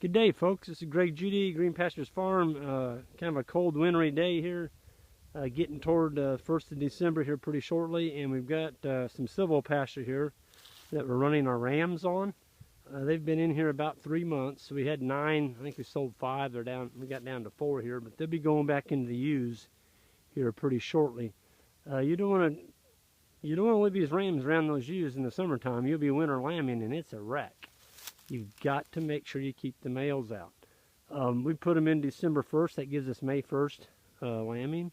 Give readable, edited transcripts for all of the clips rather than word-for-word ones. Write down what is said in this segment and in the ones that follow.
Good day, folks. This is Greg Judy, Green Pastures Farm. Kind of a cold, wintry day here. Getting toward 1st of December here pretty shortly, and we've got some silvopasture here that we're running our rams on. They've been in here about 3 months. We had 9. I think we sold 5. They're down. We got down to 4 here, but they'll be going back into the ewes here pretty shortly. You don't want to leave these rams around those ewes in the summertime. You'll be winter lambing, and it's a wreck. You've got to make sure you keep the males out. We put them in December 1st. That gives us May 1st lambing.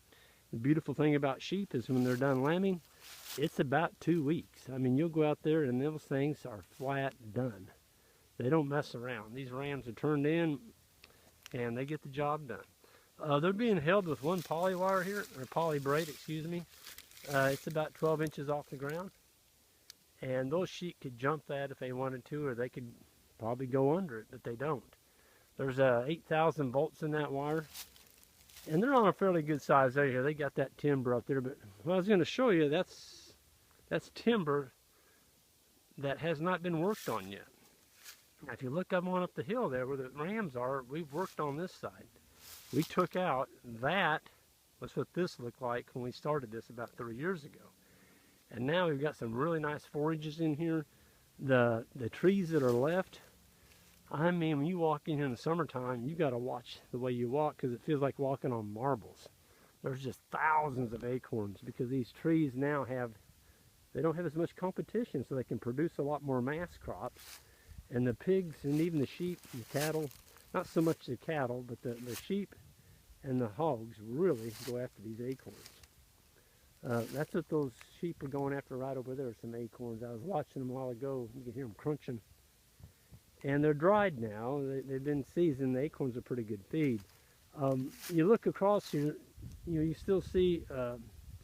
The beautiful thing about sheep is when they're done lambing, it's about 2 weeks. I mean, you'll go out there and those things are flat done. They don't mess around. These rams are turned in and they get the job done. They're being held with one poly wire here, or poly braid, excuse me. It's about 12 inches off the ground. And those sheep could jump that if they wanted to, or they could probably go under it, but they don't. There's 8,000 volts in that wire, and they're on a fairly good size area. They got that timber up there, but what I was going to show you, that's timber that has not been worked on yet. Now, if you look up the hill there where the rams are, we've worked on this side. We took out that. Was what this looked like when we started this about 3 years ago. And now we've got some really nice forages in here. The trees that are left, I mean, when you walk in here in the summertime, you got to watch the way you walk because it feels like walking on marbles. There's just thousands of acorns because these trees now they don't have as much competition, so they can produce a lot more mass crops. And the pigs and even the sheep and the cattle, not so much the cattle, but the sheep and the hogs really go after these acorns. That's what those sheep are going after right over there, some acorns. I was watching them a while ago. You can hear them crunching. And they're dried now. They've been seasoned. The acorns are pretty good feed. You look across here, you still see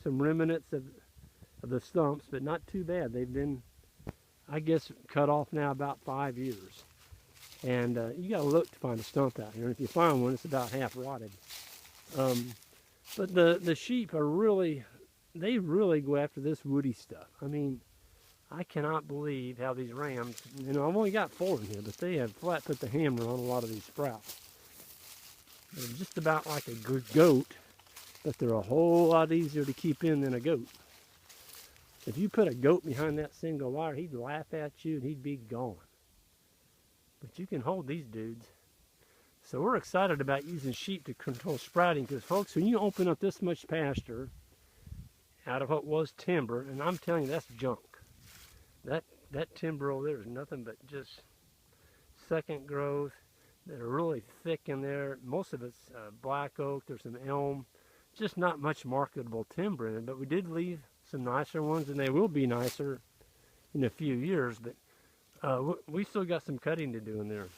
some remnants of the stumps, but not too bad. They've been, I guess, cut off now about 5 years. And you got to look to find a stump out here. And if you find one, it's about half rotted. But the sheep are really, they really go after this woody stuff. I mean, I cannot believe how these rams, I've only got 4 in here, but they have flat put the hammer on a lot of these sprouts. They're just about like a goat, but they're a whole lot easier to keep in than a goat. If you put a goat behind that single wire, he'd laugh at you and he'd be gone. But you can hold these dudes. So we're excited about using sheep to control sprouting because, folks, when you open up this much pasture out of what was timber, and I'm telling you, that's junk. That timber over there is nothing but just second growth that are really thick in there. Most of it's black oak. There's some elm. Just not much marketable timber in it, but we did leave some nicer ones, and they will be nicer in a few years, but we still got some cutting to do in there.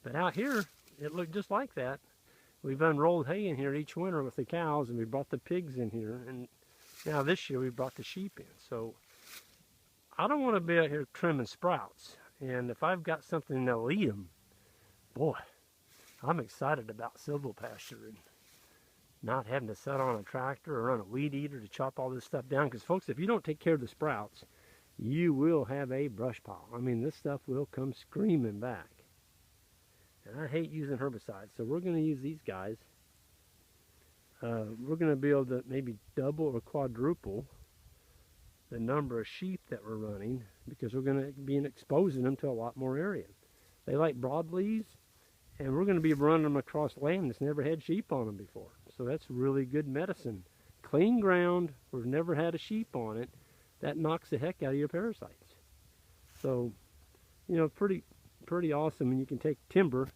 But out here, it looked just like that. We've unrolled hay in here each winter with the cows, and we brought the pigs in here. And now this year, we brought the sheep in. So I don't want to be out here trimming sprouts. And if I've got something that'll eat them, boy, I'm excited about silvopasture and not having to sit on a tractor or run a weed eater to chop all this stuff down. Because, folks, if you don't take care of the sprouts, you will have a brush pile. I mean, this stuff will come screaming back. And I hate using herbicides, so we're going to use these guys. We're going to be able to maybe double or quadruple the number of sheep that we're running because we're going to be exposing them to a lot more area. They like broadleaves, and we're going to be running them across land that's never had sheep on them before. So that's really good medicine. Clean ground, we've never had a sheep on it. That knocks the heck out of your parasites. So, pretty awesome, and you can take timber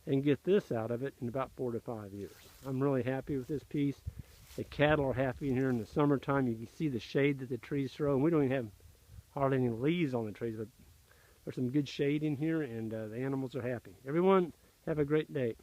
and get this out of it in about 4 to 5 years. I'm really happy with this piece. The cattle are happy in here in the summertime. You can see the shade that the trees throw, and we don't even have hardly any leaves on the trees, but there's some good shade in here, and the animals are happy. Everyone, have a great day.